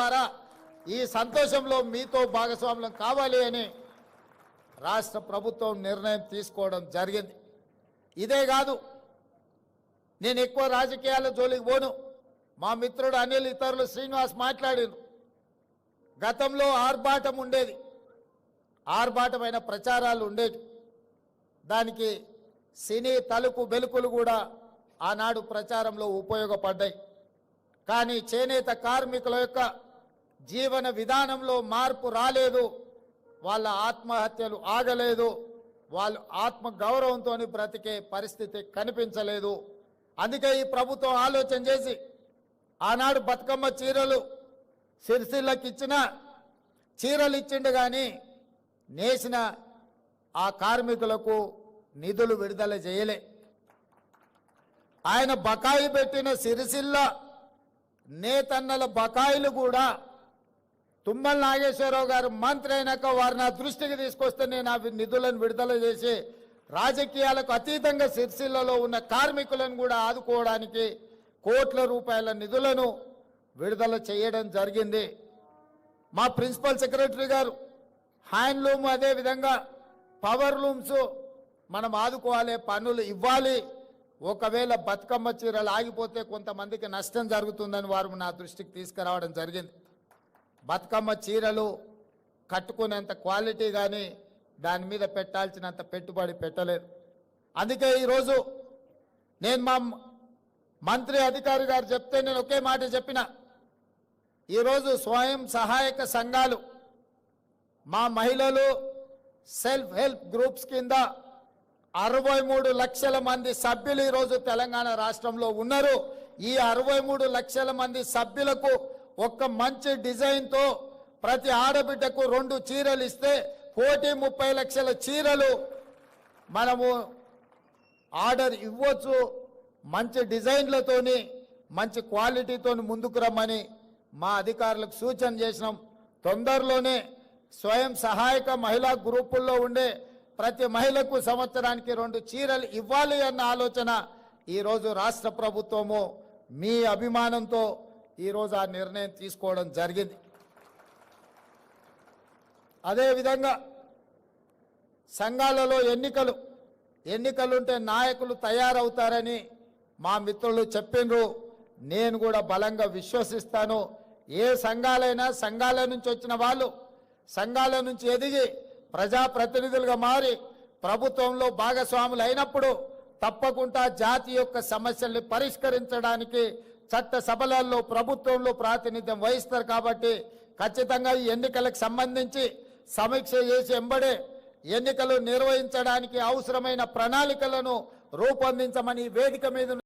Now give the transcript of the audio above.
ద్వారా ఈ సంతోషంలో మీతో భాగస్వామ్యం కావాలి అని రాష్ట్ర ప్రభుత్వం నిర్ణయం తీసుకోవడం జరిగింది. ఇదే కాదు, నేను ఎక్కువ రాజకీయాల జోలికి పోను. మా మిత్రుడు అనిల్, ఇతరులు, శ్రీనివాస్ మాట్లాడారు. గతంలో ఆర్భాటం ఉండేది, ఆర్భాటమైన ప్రచారాలు ఉండేవి. దానికి సినీ తలుపు బెలుకులు కూడా ఆనాడు ప్రచారంలో ఉపయోగపడ్డాయి. కానీ చేనేత కార్మికుల యొక్క జీవన విధానంలో మార్పు రాలేదు, వాళ్ళ ఆత్మహత్యలు ఆగలేదు, వాళ్ళు ఆత్మ గౌరవంతో బ్రతికే పరిస్థితి కనిపించలేదు. అందుకే ఈ ప్రభుత్వం ఆలోచన చేసి ఆనాడు బతుకమ్మ చీరలు సిరిసిల్లకి ఇచ్చిన చీరలు ఇచ్చిండు, కానీ నేసిన ఆ కార్మికులకు నిధులు విడుదల చేయలే. ఆయన బకాయి పెట్టిన సిరిసిల్ల నేతన్నల బకాయిలు కూడా తుమ్మల నాగేశ్వరరావు గారు మంత్రి అయినాక వారు నా దృష్టికి తీసుకొస్తే నేను ఆ నిధులను విడుదల చేసి రాజకీయాలకు అతీతంగా సిరిసిల్లలో ఉన్న కార్మికులను కూడా ఆదుకోవడానికి కోట్ల రూపాయల నిధులను విడుదల చేయడం జరిగింది. మా ప్రిన్సిపల్ సెక్రటరీ గారు హ్యాండ్లూమ్, అదేవిధంగా పవర్ లూమ్స్ మనం ఆదుకోవాలి, పన్నులు ఇవ్వాలి. ఒకవేళ బతుకమ్మ చీరలు ఆగిపోతే కొంతమందికి నష్టం జరుగుతుందని వారు నా దృష్టికి తీసుకురావడం జరిగింది. బతుకమ్మ చీరలు కట్టుకునేంత క్వాలిటీ కానీ దాని మీద పెట్టాల్సినంత పెట్టుబడి పెట్టలేదు. అందుకే ఈరోజు నేను మా మంత్రి అధికారి గారు చెప్తే నేను ఒకే మాట చెప్పిన, ఈరోజు స్వయం సహాయక సంఘాలు, మా మహిళలు సెల్ఫ్ హెల్ప్ గ్రూప్స్ కింద 63 లక్షల మంది సభ్యులు ఈరోజు తెలంగాణ రాష్ట్రంలో ఉన్నారు. ఈ 63 లక్షల మంది సభ్యులకు ఒక్క మంచి డిజైన్తో ప్రతి ఆడబిడ్డకు 2 చీరలు ఇస్తే 30 లక్షల చీరలు మనము ఆర్డర్ ఇవ్వచ్చు. మంచి డిజైన్లతోని మంచి క్వాలిటీతోని ముందుకు రమ్మని మా అధికారులకు సూచన చేసినాం. తొందరలోనే స్వయం సహాయక మహిళా గ్రూపుల్లో ఉండే ప్రతి మహిళకు సంవత్సరానికి 2 చీరలు ఇవ్వాలి అన్న ఆలోచన ఈరోజు రాష్ట్ర ప్రభుత్వము మీ అభిమానంతో ఈరోజు ఆ నిర్ణయం తీసుకోవడం జరిగింది. అదేవిధంగా సంఘాలలో ఎన్నికలుంటే నాయకులు తయారవుతారని మా మిత్రులు చెప్పిండ్రు. నేను కూడా బలంగా విశ్వసిస్తాను. ఏ సంఘాలైనా సంఘాల నుంచి వచ్చిన వాళ్ళు సంఘాల నుంచి ఎదిగి ప్రజాప్రతినిధులుగా మారి ప్రభుత్వంలో భాగస్వాములు అయినప్పుడు తప్పకుండా జాతి యొక్క సమస్యల్ని పరిష్కరించడానికి చట్ట సభలలో ప్రభుత్వంలో ప్రాతినిధ్యం వహిస్తారు. కాబట్టి ఖచ్చితంగా ఈ ఎన్నికలకు సంబంధించి సమీక్ష చేసి ఎంబడే ఎన్నికలు నిర్వహించడానికి అవసరమైన ప్రణాళికలను రూపొందించమని వేదిక మీద